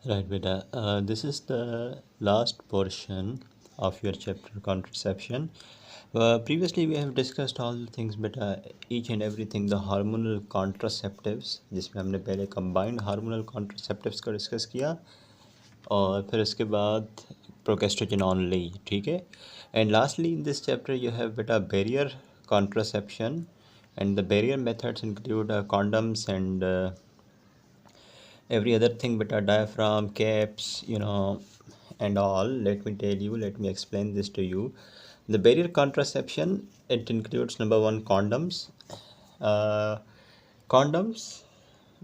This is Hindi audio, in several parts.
Right, beta. This is the last portion of your chapter contraception. Previously, we have discussed all the things, beta, each and everything, the hormonal contraceptives, जिसमें हमने पहले combined hormonal contraceptives को discuss किया और फिर उसके बाद प्रोकेस्ट्रोजन ऑनली, ठीक है. And lastly in this chapter you have बेटा barrier contraception, and the barrier methods include condoms and every other thing, but a diaphragm, caps, and all. Let me explain this to you. The barrier contraception, it includes number one, condoms. Condoms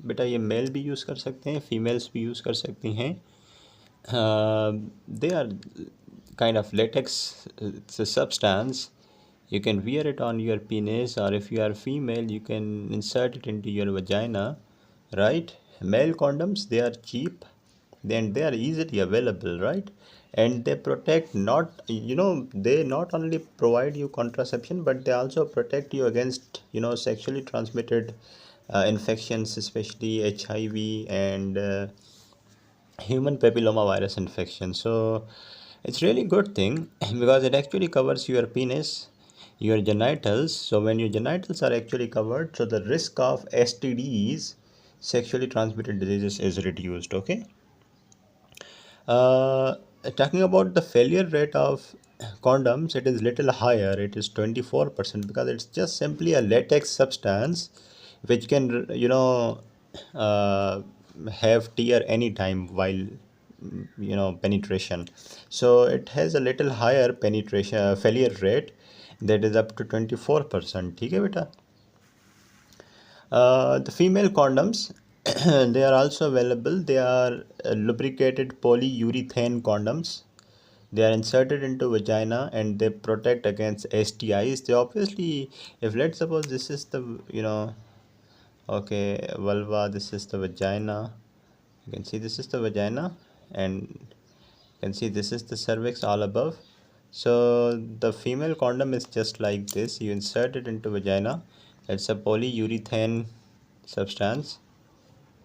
बेटा ये मेल भी यूज़ कर सकते हैं, फीमेल्स भी यूज़ कर सकती हैं. They are kind of latex. It's a substance. You can wear it on your penis, or if you are female, you can insert it into your vagina, right? Male condoms, they are cheap, then they are easily available, right? And they protect, not, they not only provide you contraception, but they also protect you against, sexually transmitted infections, especially HIV and human papilloma virus infection. So it's really good thing because it actually covers your penis, your genitals. So when your genitals are actually covered, so the risk of STDs, sexually transmitted diseases, is reduced. Okay. uh, Talking about the failure rate of condoms, it is little higher. It is 24% because it's just simply a latex substance which can, uh, have tear anytime while, penetration. So it has a little higher penetration failure rate, that is up to 24%. ठीक है बेटा. The female condoms, they are also available. They are lubricated polyurethane condoms. They are inserted into vagina and they protect against STIs. They obviously, if let's suppose this is the, okay, vulva, this is the vagina. You can see this is the vagina, and you can see this is the cervix all above. So the female condom is just like this. You insert it into vagina. It's a polyurethane substance.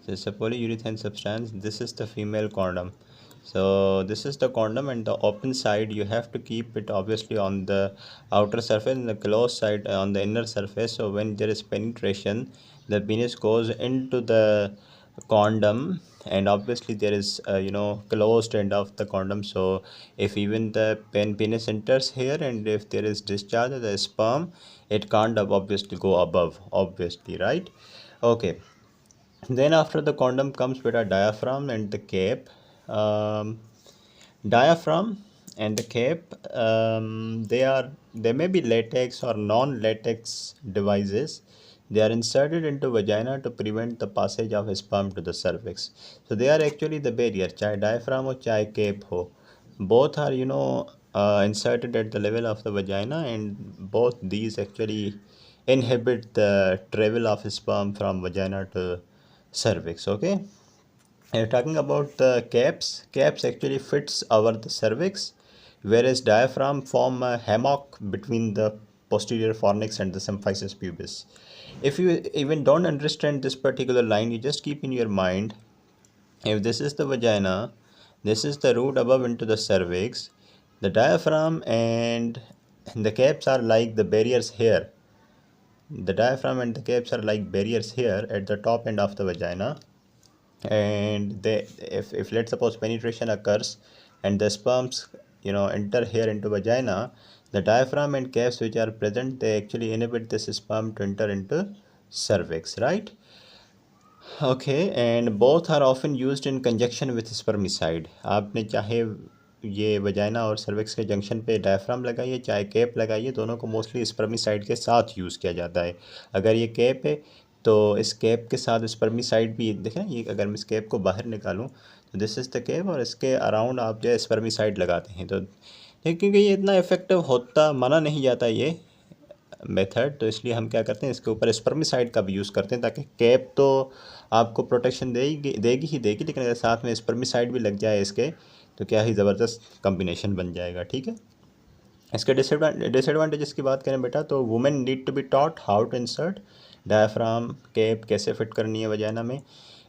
So it's a polyurethane substance. This is the female condom. So this is the condom, and the open side you have to keep it obviously on the outer surface, and the closed side on the inner surface. So when there is penetration, the penis goes into the condom, and obviously there is closed end of the condom. So if even the penis enters here, and if there is discharge of the sperm, it can't obviously go above, obviously, right? Okay. Then after the condom comes with a diaphragm and the cap. um, Diaphragm and the cap, they may be latex or non-latex devices. They are inserted into vagina to prevent the passage of sperm to the cervix. So they are actually the barrier, चाहे diaphragm हो चाहे cap हो. Both are inserted at the level of the vagina, and both these actually inhibit the travel of sperm from vagina to cervix. Okay. Talking about the caps actually fits over the cervix, whereas diaphragm form a hammock between the posterior fornix and the symphysis pubis. If you even don't understand this particular line, you just keep in your mind, if this is the vagina, this is the root above into the cervix, the diaphragm and the caps are like the barriers here. The diaphragm and the caps are like barriers here at the top end of the vagina, and if let's suppose penetration occurs and the sperms enter here into vagina, the diaphragm and caps which are present, they actually inhibit this sperm to enter into cervix, right? Okay. And both are often used in conjunction with spermicide. आपने चाहे ये वजाइना और सर्विक्स के जंक्शन पे डायफ्राम लगाइए चाहे कैप लगाइए, दोनों को मोस्टली स्पर्मिसाइड के साथ यूज़ किया जाता है. अगर ये कैप है तो इस कैप के साथ स्पर्मिसाइड भी, देखें ये, अगर मैं इस कैप को बाहर निकालूं तो दिस इज़ द कैप, और इसके अराउंड आप जो है स्पर्मिसाइड लगाते हैं. तो क्योंकि ये इतना इफेक्टिव होता माना नहीं जाता ये मेथड, तो इसलिए हम क्या करते हैं, इसके ऊपर स्पर्मिसाइड का भी यूज़ करते हैं, ताकि कैप तो आपको प्रोटेक्शन देगी ही देगी, लेकिन अगर साथ में स्पर्मिसाइड भी लग जाए इसके, तो क्या ही ज़बरदस्त कम्बिनेशन बन जाएगा. ठीक है. इसके डिसएडवांटेजेस की बात करें बेटा, तो women need to be taught how to insert diaphragm, cap कैसे फिट करनी है वजाना में.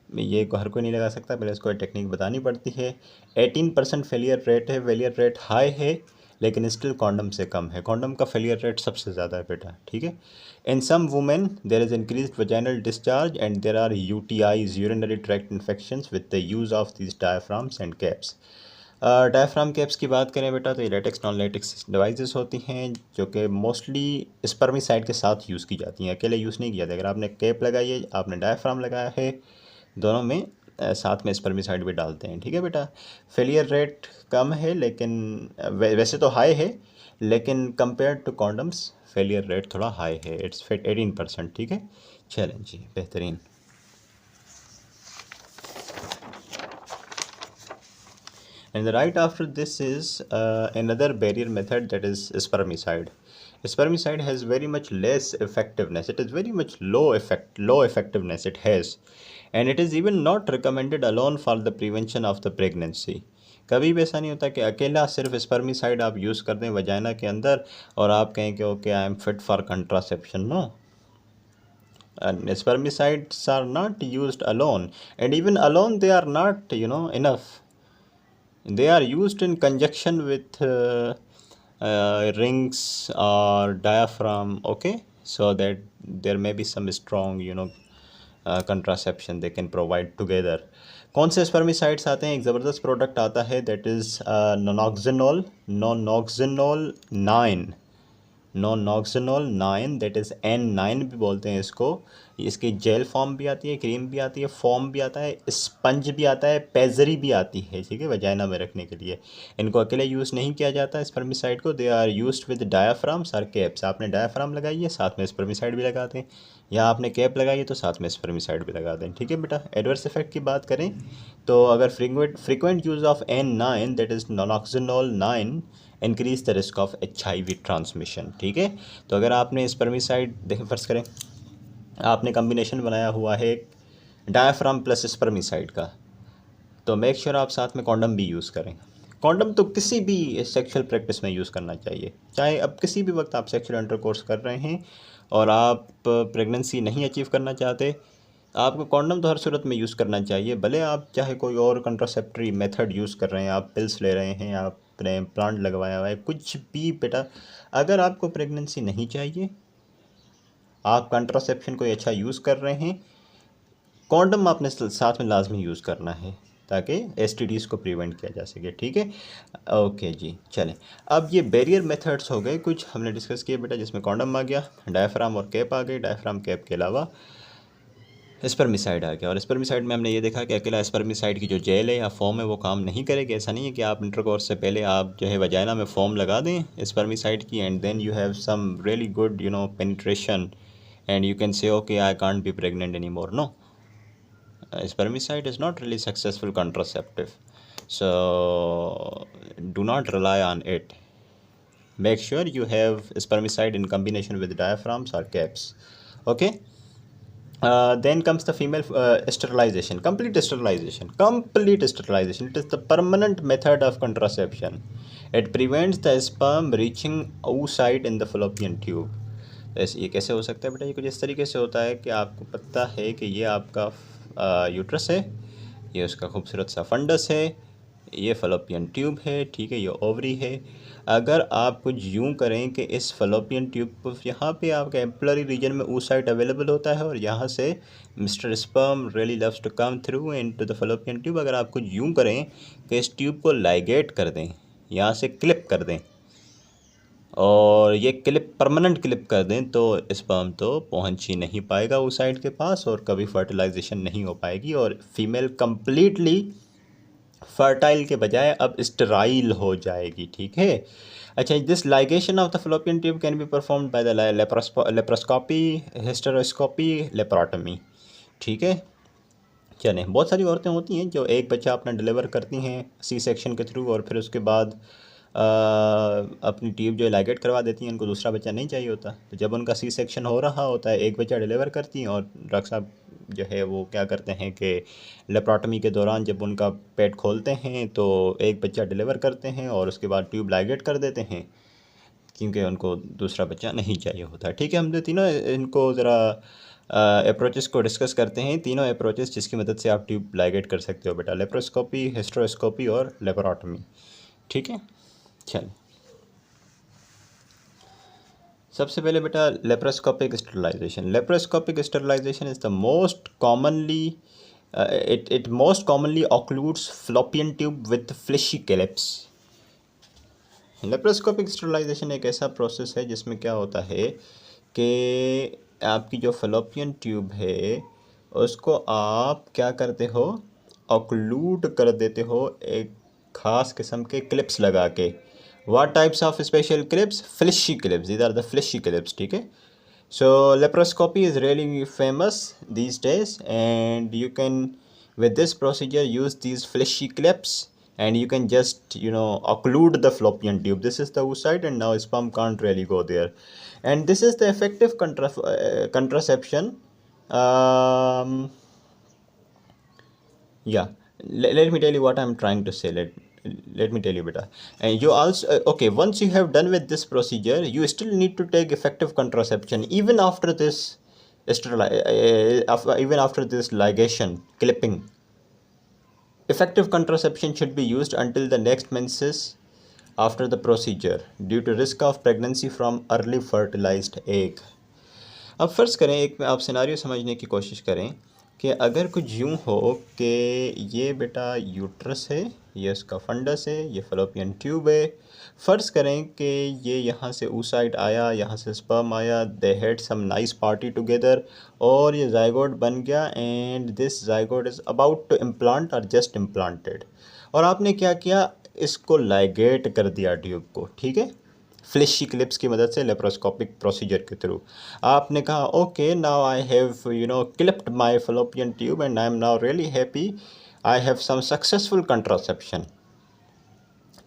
ये हर कोई नहीं लगा सकता, पहले इसको टेक्निक बतानी पड़ती है। 18% फेलियर रेट है, फेलियर रेट हाई है लेकिन स्टिल कॉन्डम से कम है। कॉन्डम का फेलियर रेट सबसे ज़्यादा है बेटा, ठीक है। In some women there is increase vaginal discharge and there are UTIs, urinary tract infections with the use of this diaphragms and caps. Diaphragm caps की बात करें बेटा तो ये लेटेक्स नॉन लेटेक्स डिवाइसेस होती हैं जो कि मोस्टली स्पर्मिसाइड के साथ यूज़ की जाती हैं, अकेले यूज़ नहीं किया जाता। अगर आपने कैप लगाई है, आपने डायफ्राम लगाया है, दोनों में साथ में स्पर्मिसाइड भी डालते हैं, ठीक है बेटा। फेलियर रेट कम है लेकिन वैसे तो हाई है, लेकिन compare to condoms failure rate थोड़ा हाई है, इट्स 18%, ठीक है। चलें जी, बेहतरीन। And the right after this is another barrier method, that is spermicide. Spermicide has very much less effectiveness. It is very much low effectiveness it has, and it is even not recommended alone for the prevention of the pregnancy. कभी भी ऐसा नहीं होता कि अकेला सिर्फ स्पर्मिसाइड आप यूज़ कर दें वजाइना के अंदर और आप कहें कि okay I am fit for contraception. No, and spermicides are not used alone, and even alone they are not enough. They are used in conjunction with rings or diaphragm, okay, so that there may be some strong contraception they can provide together. कौन से स्पर्मिसाइड्स आते हैं? एक ज़बरदस्त प्रोडक्ट आता है, that is nonoxynol 9, nonoxynol 9, that is N9 भी बोलते हैं इसको। इसकी जेल फॉर्म भी आती है, क्रीम भी आती है, फॉर्म भी आता है, स्पंज भी आता है, पेजरी भी आती है, ठीक है, वजाइना में रखने के लिए। इनको अकेले यूज़ नहीं किया जाता स्पर्मिसाइड को, दे आर यूज्ड विद डायाफ्राम्स और कैप्स। आपने डायाफ्राम लगाई है, साथ में स्पर्मिसाइड भी लगा दें, या आपने कैप लगाई है तो साथ में स्पर्मिसाइड भी लगा दें, ठीक है बेटा। एडवर्स इफेक्ट की बात करें तो अगर frequent use of N9, that is nonoxynol 9, increase the risk of HIV transmission, ठीक है। तो अगर आपने स्पर्मिसाइड देखें, फ़र्ज़ करें आपने कम्बिनेशन बनाया हुआ है डायाफ्राम प्लस स्पर्मिसाइड का, तो मेक श्योर आप साथ में कॉन्डम भी यूज़ करें। कॉन्डम तो किसी भी सेक्सुअल प्रैक्टिस में यूज़ करना चाहिए, चाहे अब किसी भी वक्त आप सेक्सुअल इंटरकोर्स कर रहे हैं और आप प्रेगनेंसी नहीं अचीव करना चाहते, आपको कॉन्डम तो हर सूरत में यूज़ करना चाहिए। भले आप चाहे कोई और कंट्रासेप्टरी मेथड यूज़ कर रहे हैं, आप पिल्स ले रहे हैं, आपने प्लांट लगवाया हुआ है, कुछ भी बेटा, अगर आपको प्रेगनेंसी नहीं चाहिए, आप कंट्रासेप्शन कोई अच्छा यूज़ कर रहे हैं, कॉन्डम आपने साथ में लाजमी यूज़ करना है ताकि STDs को प्रिवेंट किया जा सके, ठीक है। ओके जी, चलें। अब ये बैरियर मेथड्स हो गए कुछ हमने डिस्कस किए बेटा, जिसमें कॉन्डम आ गया, डायफ्राम और कैप आ गए, डायफ्राम कैप के अलावा स्पर्मिसाइड आ गया। और स्पर्मिसाइड में हमने ये देखा कि अकेला स्पर्मिसाइड की जो जेल है या फॉर्म है वो काम नहीं करेगी। ऐसा नहीं है कि आप इंटरकोर्स से पहले आप जो है वजाइना में फॉर्म लगा दें स्पर्मिसाइड की and then you have some really good penetration and you can say okay I can't be pregnant anymore. No, spermicide is not really successful contraceptive, so do not rely on it. Make sure you have spermicide in combination with diaphragms or caps, okay. Then comes the female sterilization, complete sterilization. It is the permanent method of contraception. It prevents the sperm reaching oocyte in the fallopian tube. ऐसे ये कैसे हो सकता है बेटा? ये कुछ इस तरीके से होता है कि आपको पता है कि ये आपका यूट्रस है, ये उसका खूबसूरत सा फंडस है, ये फलोपियन ट्यूब है, ठीक है, ये ओवरी है। अगर आप कुछ यूँ करें कि इस फलोपियन ट्यूब को यहाँ पे आपका एम्पलरी रीजन में oocyte अवेलेबल होता है और यहाँ से mister sperm really loves to come through into the fallopian tube, अगर आप कुछ यूँ करें कि इस ट्यूब को लाइगेट कर दें, यहाँ से क्लिप कर दें और ये क्लिप परमानेंट क्लिप कर दें, तो स्पर्म तो पहुंच ही नहीं पाएगा oocyte के पास और कभी फर्टिलाइजेशन नहीं हो पाएगी और फीमेल कंप्लीटली फर्टाइल के बजाय अब स्टेराइल हो जाएगी, ठीक है। अच्छा, this ligation of the fallopian tube can be performed by the laparoscopy, hysteroscopy, laparotomy, ठीक है। चलें, बहुत सारी औरतें होती हैं जो एक बच्चा अपना डिलीवर करती हैं सी सेक्शन के थ्रू और फिर उसके बाद अपनी ट्यूब जो लाइगेट करवा देती हैं, उनको दूसरा बच्चा नहीं चाहिए होता। तो जब उनका सी सेक्शन हो रहा होता है, एक बच्चा डिलीवर करती हैं और डॉक्टर साहब जो है वो क्या करते हैं कि लेप्रोटमी के दौरान जब उनका पेट खोलते हैं तो एक बच्चा डिलीवर करते हैं और उसके बाद ट्यूब लाइगेट कर देते हैं क्योंकि उनको दूसरा बच्चा नहीं चाहिए होता, ठीक है। हम जो तीनों इनको ज़रा अप्रोचेस को डिस्कस करते हैं। तीनों अप्रोचेस जिसकी मदद से आप ट्यूब लाइगेट कर सकते हो बेटा, लेप्रोस्कोपी, हिस्टेरोस्कोपी और लेप्रोटमी। ठीक है, चल सबसे पहले बेटा laparoscopic sterilisation. Laparoscopic sterilisation is the most commonly it most commonly occludes fallopian tube with fleshy calyps। Laparoscopic sterilisation एक ऐसा प्रोसेस है जिसमें क्या होता है कि आपकी जो फलोपियन ट्यूब है उसको आप क्या करते हो, ऑक्लूड कर देते हो एक खास किस्म के क्लिप्स लगा के। What types of special clips? Filshie clips, these are the Filshie clips. ठीक है, so laparoscopy is really famous these days, and you can with this procedure use these fleshy clips and you can just occlude the fallopian tube. This is the oocyte and now sperm can't really go there, and this is the effective contraception. um, yeah, let me tell you what I'm trying to say. Let me tell you beta. And you also okay, once you have done with this procedure, you still need to take effective contraception even after this even after this ligation clipping. Effective contraception should be used until the next menses after the procedure due to risk of pregnancy from early fertilized egg. अब फ़र्ज़ करें, एक आप सिनारियो समझने की कोशिश करें कि अगर कुछ यूँ हो कि ये बेटा यूट्रस है, ये उसका फंडस है, ये फलोपियन ट्यूब है। फ़र्ज़ करें कि ये यहाँ से oocyte आया, यहाँ से स्पर्म आया, they had some nice party together और ये ज़ाइगोट बन गया and this zygote is about to implant और जस्ट इम्प्लांटेड। और आपने क्या किया, इसको लाइगेट कर दिया ट्यूब को। ठीक है, फ्लिशी क्लिप्स की मदद से लेप्रोस्कोपिक प्रोसीजर के थ्रू आपने कहा okay now I have clipped my fallopian tube and I am now really happy, I have some successful contraception.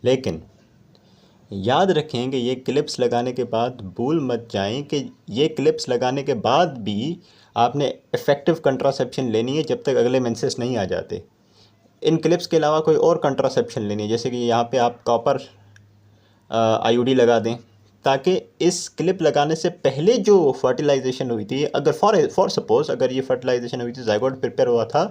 लेकिन याद रखें कि ये क्लिप्स लगाने के बाद भूल मत जाएं कि ये क्लिप्स लगाने के बाद भी आपने इफ़ेक्टिव कंट्रासेप्शन लेनी है जब तक अगले मेंसेस नहीं आ जाते। इन क्लिप्स के अलावा कोई और कंट्रासेप्शन लेनी है, जैसे कि यहाँ पे आप कॉपर आईयूडी लगा दें ताकि इस क्लिप लगाने से पहले जो फर्टिलाइजेशन हुई थी, अगर फॉर सपोज अगर ये फर्टिलाइजेशन हुई थी, ज़ाइगोट प्रिपेयर हुआ था,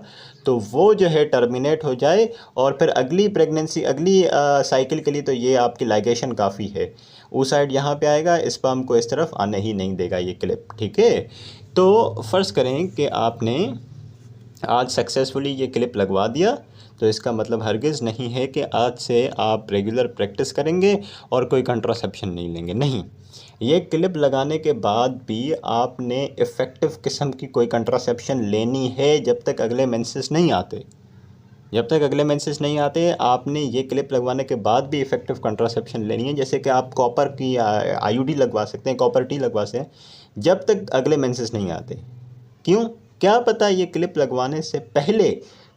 तो वो जो है टर्मिनेट हो जाए और फिर अगली प्रेगनेंसी अगली साइकिल के लिए तो ये आपकी लाइगेशन काफ़ी है। oocyte यहाँ पे आएगा, स्पर्म को इस तरफ आने ही नहीं देगा ये क्लिप। ठीक है, तो फ़र्ज़ करें कि आपने आज सक्सेसफुली ये क्लिप लगवा दिया, तो इसका मतलब हरगिज़ नहीं है कि आज से आप रेगुलर प्रैक्टिस करेंगे और कोई कंट्रासेप्शन नहीं लेंगे। नहीं, ये क्लिप लगाने के बाद भी आपने इफ़ेक्टिव किस्म की कोई कंट्रासेप्शन लेनी है जब तक अगले मेंसेस नहीं आते। जब तक अगले मेंसेस नहीं आते आपने ये क्लिप लगवाने के बाद भी इफ़ेक्टिव कंट्रासेप्शन लेनी है। जैसे कि आप कॉपर की आईयूडी लगवा सकते हैं, कॉपर टी लगवा सकते हैं जब तक अगले मेंसेस नहीं आते। क्यों? क्या पता ये क्लिप लगवाने से पहले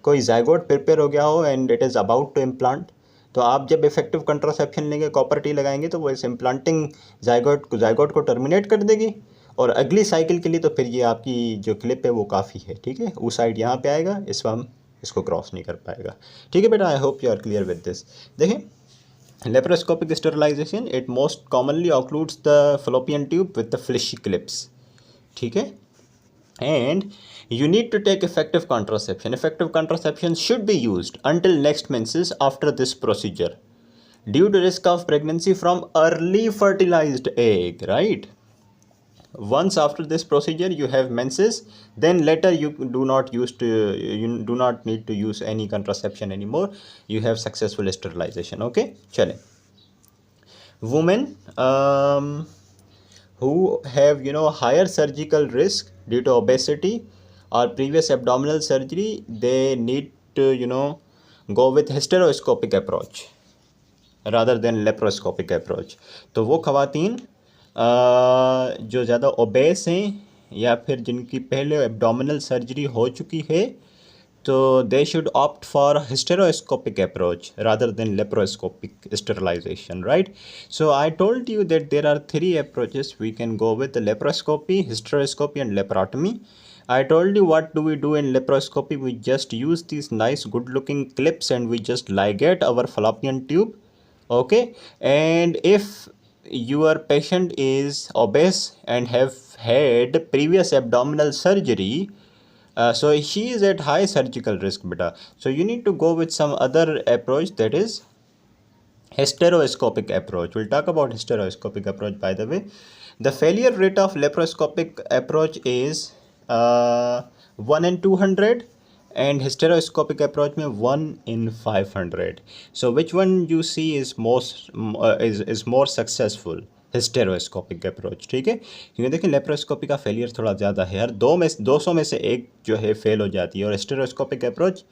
कोई ज़ाइगोट प्रिपेयर हो गया हो and it is about to implant. तो आप जब इफेक्टिव कंट्रासेप्शन लेंगे, कॉपर टी लगाएंगे, तो वो इस इम्प्लांटिंग ज़ाइगोट को टर्मिनेट कर देगी और अगली साइकिल के लिए तो फिर ये आपकी जो क्लिप है वो काफ़ी है। ठीक है, oocyte यहाँ पे आएगा, इस हम इसको क्रॉस नहीं कर पाएगा। ठीक है बेटा, I hope you are clear with this. देखें, laparoscopic sterilization it most commonly occludes the fallopian tube with the Filshie clips. ठीक है, and you need to take effective contraception. Effective contraception should be used until next menses after this procedure due to risk of pregnancy from early fertilized egg, right? Once after this procedure you have menses, then later you do not need to use any contraception anymore. You have successful sterilization. Okay, chale. Women who have higher surgical risk due to obesity or previous abdominal surgery, they need to go with hysteroscopic approach rather than laparoscopic approach। तो वो ख़वातीन जो ज़्यादा ओबेस हैं या फिर जिनकी पहले एब्डोमिनल सर्जरी हो चुकी है, so they should opt for hysteroscopic approach rather than laparoscopic sterilization, right? So I told you that there are 3 approaches we can go with: the laparoscopy, hysteroscopy and laparotomy. I told you what do we do in laparoscopy. We just use these nice good looking clips and we just ligate our fallopian tube. Okay, and if your patient is obese and have had previous abdominal surgery, so she is at high surgical risk, beta. So you need to go with some other approach, that is hysteroscopic approach. We'll talk about hysteroscopic approach, by the way. The failure rate of laparoscopic approach is 1 in 200, and hysteroscopic approach में 1 in 500. So which one you see is more successful? Hysteroscopic approach, ठीक है, क्योंकि देखिए लेप्रोस्कोपी का फेलियर थोड़ा ज़्यादा है, हर 200 में से एक जो है फेल हो जाती है, और हिस्टेरोस्कोपिक अप्रोच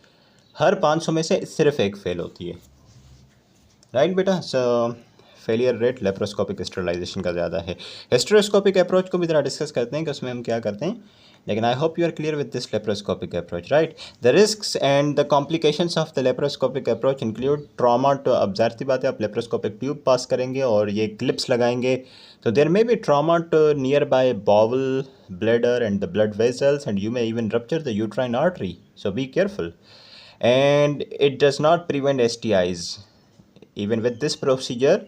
हर 500 में से सिर्फ एक फेल होती है, राइट बेटा। So failure rate laparoscopic sterilisation का ज़्यादा है। हिस्टेरोस्कोपिक अप्रोच को भी ज़रा डिस्कस करते हैं कि उसमें हम क्या करते हैं, लेकिन I hope you are clear with this laparoscopic approach, right. The risks and the complications of the laparoscopic approach include trauma to, अब ज़ाहिर सी बात है आप लेप्रोस्कोपिक ट्यूब पास करेंगे और ये क्लिप्स लगाएंगे, तो there may be trauma to nearby bowel, bladder and the blood vessels, and you may even rupture the uterine artery, so be careful. And it does not prevent STIs. Even with this procedure,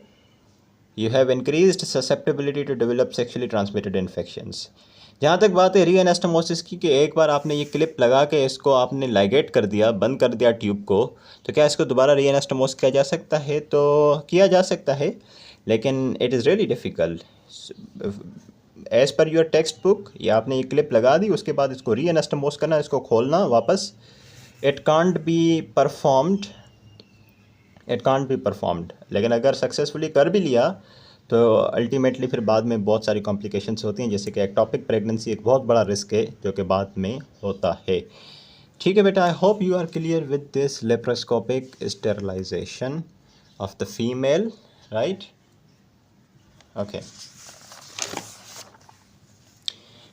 you have increased susceptibility to develop sexually transmitted infections. जहाँ तक बात है रीएनास्टोमोसिस की, कि एक बार आपने ये क्लिप लगा के इसको आपने लाइगेट कर दिया, बंद कर दिया ट्यूब को, तो क्या इसको दोबारा रीएनास्टोमोस किया जा सकता है? तो किया जा सकता है, लेकिन it is really difficult as per your text book. या आपने ये क्लिप लगा दी, उसके बाद इसको रीएनास्टोमोस करना, इसको खोलना वापस, इट कांट बी परफॉर्म्ड, लेकिन अगर सक्सेसफुली कर भी लिया तो अल्टीमेटली फिर बाद में बहुत सारी कॉम्प्लिकेशंस होती हैं, जैसे कि एक्टोपिक प्रेगनेंसी एक बहुत बड़ा रिस्क है जो कि बाद में होता है, ठीक है बेटा। I hope you are clear with this laparoscopic sterilization of the female, right, okay.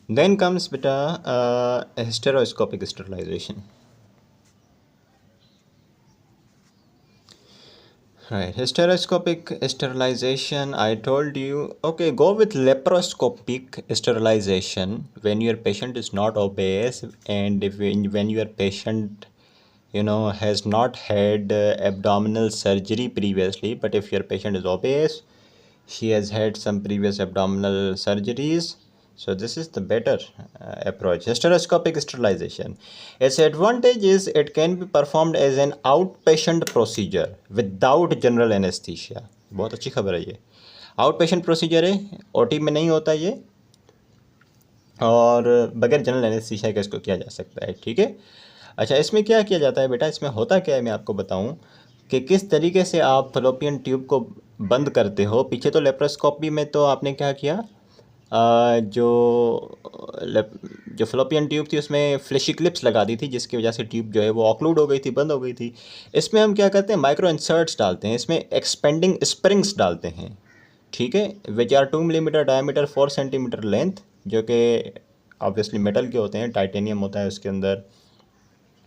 Then comes बेटा hysteroscopic sterilization, right? Hysteroscopic sterilization, I told you, okay, go with laparoscopic sterilization when your patient is not obese, and when your patient, has not had abdominal surgery previously. But if your patient is obese, she has had some previous abdominal surgeries, so this is the better approach, hysteroscopic sterilization. Its advantage is it can be performed as an outpatient procedure without general anesthesia. बहुत अच्छी खबर है, ये आउटपेशेंट प्रोसीजर है, OT में नहीं होता ये, और बगैर जनरल एनेस्थीसिया का इसको किया जा सकता है, ठीक है। अच्छा, इसमें क्या किया जाता है बेटा, इसमें होता क्या है मैं आपको बताऊं कि किस तरीके से आप फलोपियन ट्यूब को बंद करते हो। पीछे तो लेप्रोस्कोपी में तो आपने क्या किया, जो फलोपियन ट्यूब थी उसमें फ्लैशी क्लिप्स लगा दी थी, जिसकी वजह से ट्यूब जो है वो ऑक्लूड हो गई थी, बंद हो गई थी। इसमें हम क्या करते हैं, माइक्रो इंसर्ट्स डालते हैं, इसमें एक्सपेंडिंग स्प्रिंग्स डालते हैं, ठीक है, which are 2 millimetre diameter 4 centimetre length, जो कि ऑब्वियसली मेटल के होते हैं, टाइटेनियम होता है उसके अंदर,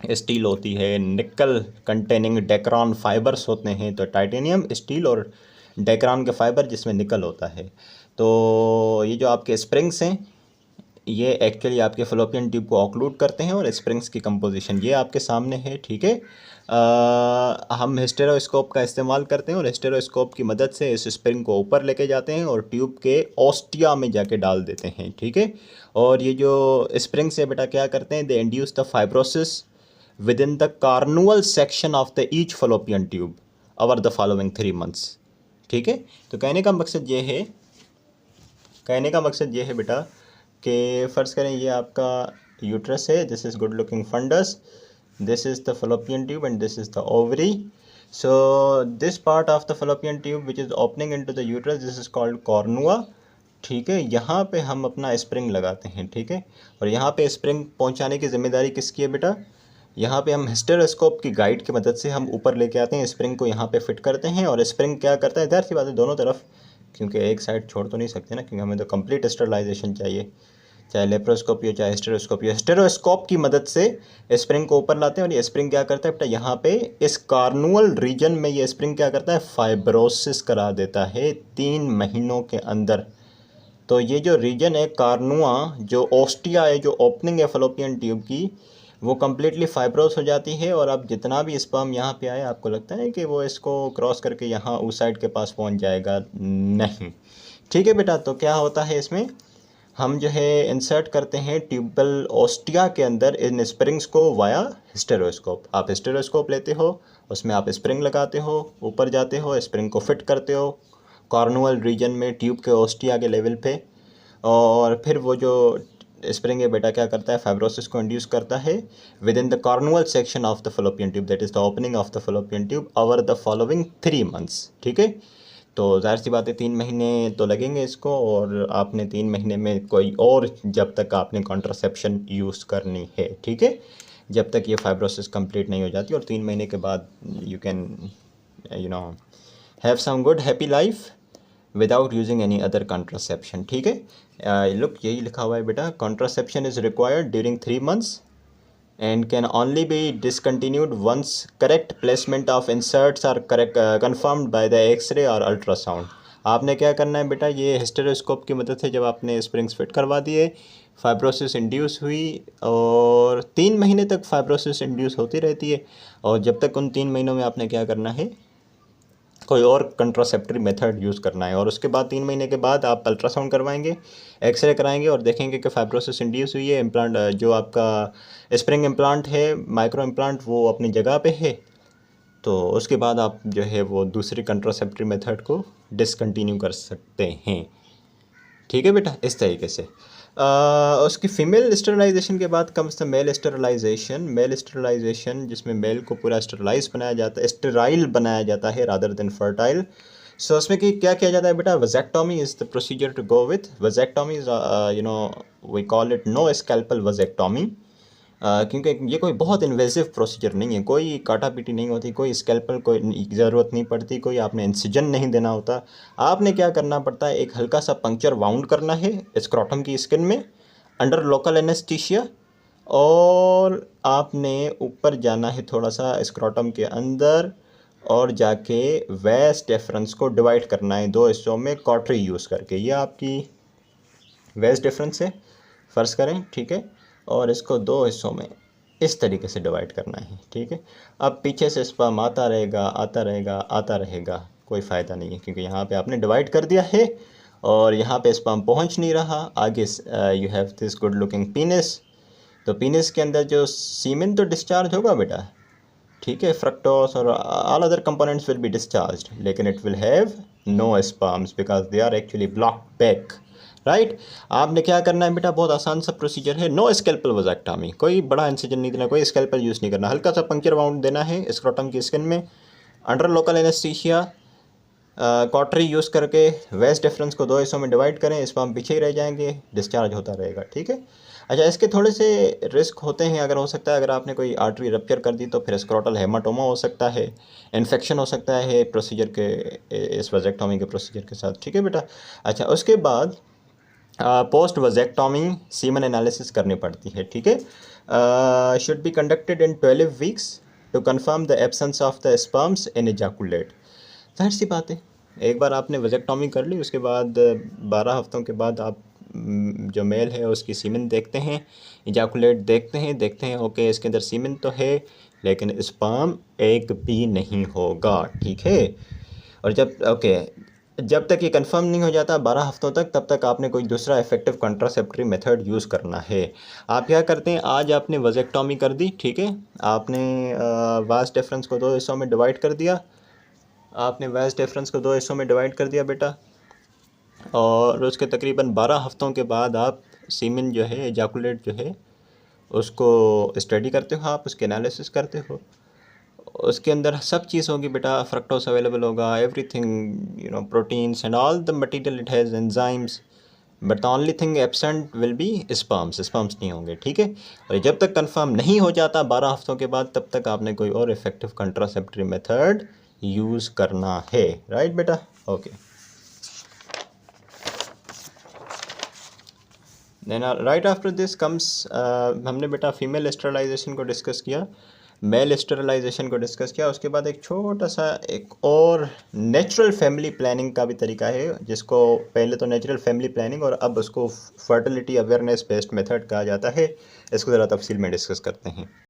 स्टील होती है, निकल कंटेनिंग डेक्रॉन फाइबर्स होते हैं, तो टाइटेनियम, स्टील और डेक्रॉन के फाइबर जिसमें निकल होता है। तो ये जो आपके स्प्रिंग्स हैं ये एक्चुअली आपके फलोपियन ट्यूब को ऑक्लूड करते हैं, और स्प्रिंग्स की कंपोजिशन ये आपके सामने है, ठीक है। हम हिस्टेरोस्कोप का इस्तेमाल करते हैं, और हिस्टेरोस्कोप की मदद से इस स्प्रिंग को ऊपर लेके जाते हैं और ट्यूब के ऑस्टिया में जाके डाल देते हैं, ठीक है। और ये जो स्प्रिंग से बेटा क्या करते हैं, they induce the fibrosis within the cornual section of the each fallopian tube over the following 3 months, ठीक है। तो कहने का मकसद ये है बेटा कि फ़र्ज़ करें ये आपका यूट्रस है, this is good looking fundus, this is the fallopian tube and this is the ovary. So this part of the fallopian tube which is opening into the uterus, this is called cornua, ठीक है। यहाँ पे हम अपना स्प्रिंग लगाते हैं, ठीक है। और यहाँ पे स्प्रिंग पहुँचाने की ज़िम्मेदारी किसकी है बेटा, यहाँ पे हम हिस्टेरोस्कोप की गाइड की मदद से हम ऊपर लेके आते हैं, स्प्रिंग को यहाँ पे फिट करते हैं, और स्प्रिंग क्या करता है, ज़ाहिर सी बात है दोनों तरफ, क्योंकि एक साइड छोड़ तो नहीं सकते ना, क्योंकि हमें तो कंप्लीट स्टेरिलाइजेशन चाहिए, चाहे लेप्रोस्कोपी हो चाहे हिस्टेरोस्कोपी हो। हिस्टेरोस्कोप की मदद से स्प्रिंग को ऊपर लाते हैं, और ये स्प्रिंग क्या करता है बेटा, यहाँ पे इस कार्नुअल रीजन में ये स्प्रिंग क्या करता है, फाइब्रोसिस करा देता है 3 महीनों के अंदर। तो ये जो रीजन है कार्नुआ, जो ऑस्टिया है, जो ओपनिंग है फलोपियन ट्यूब की, वो कम्प्लीटली फाइब्रोस हो जाती है, और अब जितना भी स्पर्म यहाँ पे आए आपको लगता है कि वो इसको क्रॉस करके यहाँ उस साइड के पास पहुँच जाएगा, नहीं। ठीक है बेटा, तो क्या होता है इसमें, हम जो है इंसर्ट करते हैं ट्यूबल ओस्टिया के अंदर इन स्प्रिंग्स को वाया हिस्टेरोस्कोप। आप हिस्टेरोस्कोप लेते हो, उसमें आप स्प्रिंग लगाते हो, ऊपर जाते हो, स्प्रिंग को फिट करते हो कॉर्नुअल रीजन में ट्यूब के ओस्टिया के लेवल पे, और फिर वो जो स्प्रिंग है बेटा क्या करता है, फाइब्रोसिस को इंड्यूस करता है with in the cornual section of the fallopian tube, that is the opening of the fallopian tube over the following 3 months। ठीक है, तो ज़ाहिर सी बात है 3 महीने तो लगेंगे इसको, और आपने 3 महीने में कोई और, जब तक आपने कॉन्ट्रासेप्शन यूज़ करनी है, ठीक है, जब तक ये फाइब्रोसिस कंप्लीट नहीं हो जाती, और 3 महीने के बाद you can have some good happy life without using any other contraception. ठीक है, लुक यही लिखा हुआ है बेटा, contraception is required during 3 months and can only be discontinued once correct placement of inserts are correct confirmed by the X-ray or ultrasound। आपने क्या करना है बेटा, ये हिस्टेरोस्कोप की मदद से जब आपने स्प्रिंग्स फिट करवा दिए, फाइब्रोसिस इंड्यूस हुई, और 3 महीने तक फाइब्रोसिस इंड्यूस होती रहती है, और जब तक उन 3 महीनों में आपने क्या करना है, कोई और कंट्रासेप्टरी मेथड यूज़ करना है, और उसके बाद 3 महीने के बाद आप अल्ट्रासाउंड करवाएंगे, एक्सरे कराएंगे, और देखेंगे कि फाइब्रोसिस इंड्यूस हुई है, इम्प्लांट जो आपका स्प्रिंग इम्प्लांट है, माइक्रो इम्प्लांट, वो अपनी जगह पे है, तो उसके बाद आप जो है वो दूसरी कंट्रासेप्टरी मेथड को डिसकंटिन्यू कर सकते हैं। ठीक है बेटा, इस तरीके से उसकी फ़ीमेल स्टरलाइजेशन के बाद comes the male sterilisation. Male sterilisation जिसमें मेल को पूरा स्टरलाइज बनाया जाता है, स्टेराइल बनाया जाता है रादर देन फर्टाइल। सो उसमें कि क्या किया जाता है बेटा, vasectomy is the procedure to go with. Vasectomy is we call it no scalpel vasectomy, क्योंकि ये कोई बहुत इन्वेसिव प्रोसीजर नहीं है, कोई काटा पीटी नहीं होती, कोई स्कैल्पल कोई ज़रूरत नहीं पड़ती, कोई आपने इंसिजन नहीं देना होता। आपने क्या करना पड़ता है, एक हल्का सा पंक्चर वाउंड करना है स्क्रोटम की स्किन में अंडर लोकल एनेस्थीसिया, और आपने ऊपर जाना है थोड़ा सा स्क्रोटम के अंदर, और जाके वेस्ट डिफरेंस को डिवाइड करना है 2 हिस्सों में कॉटरी यूज़ करके। ये आपकी वेस्ट डिफरेंस है फ़र्ज़ करें, ठीक है, और इसको 2 हिस्सों में इस तरीके से डिवाइड करना है। ठीक है, अब पीछे से स्पर्म आता रहेगा आता रहेगा आता रहेगा, कोई फ़ायदा नहीं है, क्योंकि यहाँ पे आपने डिवाइड कर दिया है, और यहाँ पे स्पर्म पहुँच नहीं रहा आगे। You have this good looking penis, तो पीनिस के अंदर जो सीमेन तो डिस्चार्ज होगा बेटा, ठीक है, फ्रक्टोस और all other components will be discharged, लेकिन it will have no sperms because they are actually blocked back. Right, आपने क्या करना है बेटा, बहुत आसान सा प्रोसीजर है, नो स्कैल्पल वजेक्टोमी, कोई बड़ा इंसिजन नहीं देना, कोई स्कैल्पल यूज़ नहीं करना, हल्का सा पंक्चर वाउंड देना है स्क्रोटम की स्किन में under local anaesthesia, cautery use करके वेस्ट डिफरेंस को 2 हिस्सों में डिवाइड करें, स्पर्म पीछे ही रह जाएंगे, डिस्चार्ज होता रहेगा। ठीक है, अच्छा, इसके थोड़े से रिस्क होते हैं, अगर हो सकता है अगर आपने कोई आर्टरी रप्चर कर दी तो फिर स्क्रोटल हेमाटोमा हो सकता है, इन्फेक्शन हो सकता है प्रोसीजर के, इस वजेक्टोमी के प्रोसीजर के साथ। ठीक है बेटा, अच्छा, उसके बाद पोस्ट वजेक्टोमी सीमन एनालिसिस करनी पड़ती है। ठीक है, should be conducted in 12 weeks to confirm the absence of the sperms in ejaculate. जाहिर सी बात है, एक बार आपने वजेक्टोमी कर ली, उसके बाद 12 हफ्तों के बाद आप जो मेल है उसकी सीमेन देखते हैं, इजाकुलेट देखते हैं, ओके इसके अंदर सीमेन तो है लेकिन स्पर्म एक भी नहीं होगा। ठीक है, और जब तक ये कंफर्म नहीं हो जाता 12 हफ्तों तक, तब तक आपने कोई दूसरा इफेक्टिव कंट्रासेप्टरी मेथड यूज़ करना है। आप क्या करते हैं, आज आपने वजेक्टोमी कर दी, ठीक है, आपने वास्ट डिफरेंस को 2 हिस्सों में डिवाइड कर दिया, बेटा, और उसके तकरीबन 12 हफ्तों के बाद आप सीमेन जो है, एजाकुलेट जो है, उसको स्टडी करते हो, आप उसके एनालिसिस करते हो, उसके अंदर सब चीज़ होगी बेटा, फ्रक्टोस अवेलेबल होगा, everything, proteins and all the material, it has enzymes, but the only thing absent will be sperms नहीं होंगे। ठीक है, और जब तक कंफर्म नहीं हो जाता 12 हफ्तों के बाद, तब तक आपने कोई और इफेक्टिव कंट्रासेप्टरी मेथड यूज़ करना है। राइट बेटा, okay. Then right after this comes, हमने बेटा फीमेल स्टरलाइजेशन को डिस्कस किया। मेल स्टेरिलाइजेशन को डिस्कस किया। उसके बाद एक छोटा सा एक और नेचुरल फैमिली प्लानिंग का भी तरीका है, जिसको पहले तो नेचुरल फैमिली प्लानिंग और अब उसको फर्टिलिटी अवेयरनेस बेस्ड मेथड कहा जाता है। इसको ज़रा तफसील में डिस्कस करते हैं।